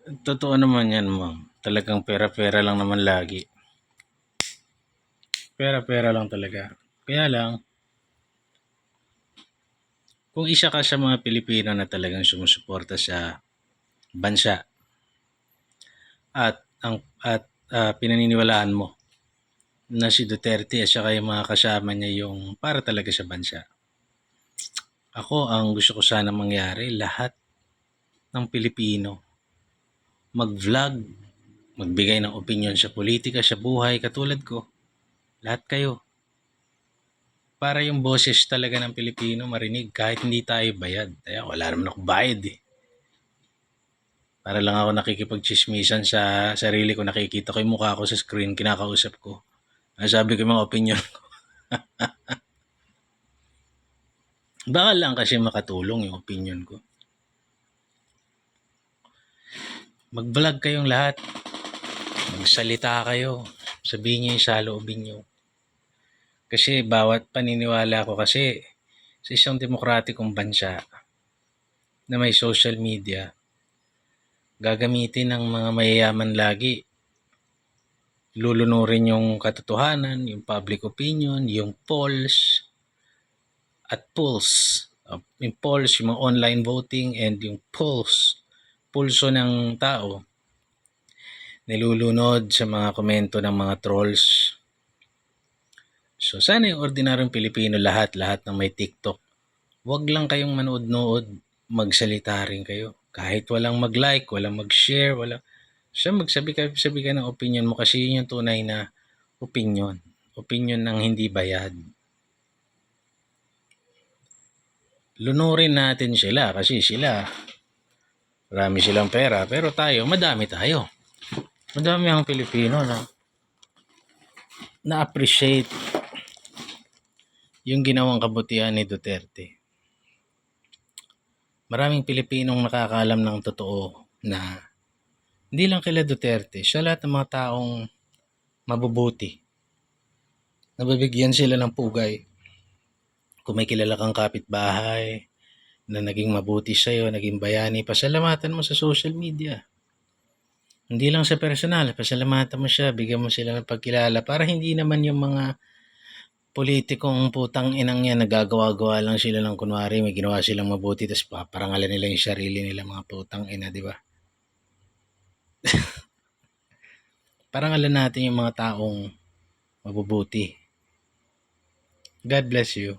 Totoo naman yan, ma'am. Talagang pera-pera lang naman lagi. Pera-pera lang talaga. Kaya lang, kung isa ka sa mga Pilipino na talagang sumusuporta sa bansa at pinaniniwalaan mo na si Duterte at saka yung mga kasama niya yung para talaga sa bansa. Ako, ang gusto ko sana mangyari, lahat ng Pilipino mag-vlog, magbigay ng opinion sa politika, sa buhay, katulad ko. Lahat kayo. Para yung boses talaga ng Pilipino marinig kahit hindi tayo bayad. Kaya wala naman ako bayad eh. Para lang ako nakikipagchismisan sa sarili ko, nakikita ko yung mukha ko sa screen, kinakausap ko. Sabi ko yung mga opinion. Baka lang kasi makatulong yung opinion ko. Mag-vlog kayong lahat. Magsalita kayo. Sabihin niyo yung saloobin niyo. Kasi bawat paniniwala ko kasi sa isang demokratikong bansa na may social media, gagamitin ng mga mayayaman lagi. Lulunurin yung katotohanan, yung public opinion, yung polls, at polls. Yung polls, yung mga online voting, and yung pulso ng tao. Nilulunod sa mga komento ng mga trolls. So sana yung ordinaryong Pilipino lahat ng may TikTok, wag lang kayong manood-nood, magsalita rin kayo. Kahit walang mag-like, walang mag-share, magsabi ka ng opinion mo kasi yun yung tunay na opinion. Opinion ng hindi bayad. Lunurin natin sila kasi marami silang pera, pero madami tayo. Madami ang Pilipino na-appreciate yung ginawang kabutihan ni Duterte. Maraming Pilipinong nakakaalam ng totoo na hindi lang kila Duterte, sa lahat ng mga taong mabubuti. Nabibigyan sila ng pugay. Kung may kilala kang kapitbahay na naging mabuti sa'yo, naging bayani, pasalamatan mo sa social media. Hindi lang sa personal, pasalamatan mo siya, bigyan mo sila ng pagkilala para hindi naman yung mga politikong putang inang yan, nagagawa-gawa lang sila ng kunwari, may ginawa silang mabuti, tapos paparangalan nila yung sarili nila, mga putang ina, di ba? Parangalan natin yung mga taong mabubuti. God bless you.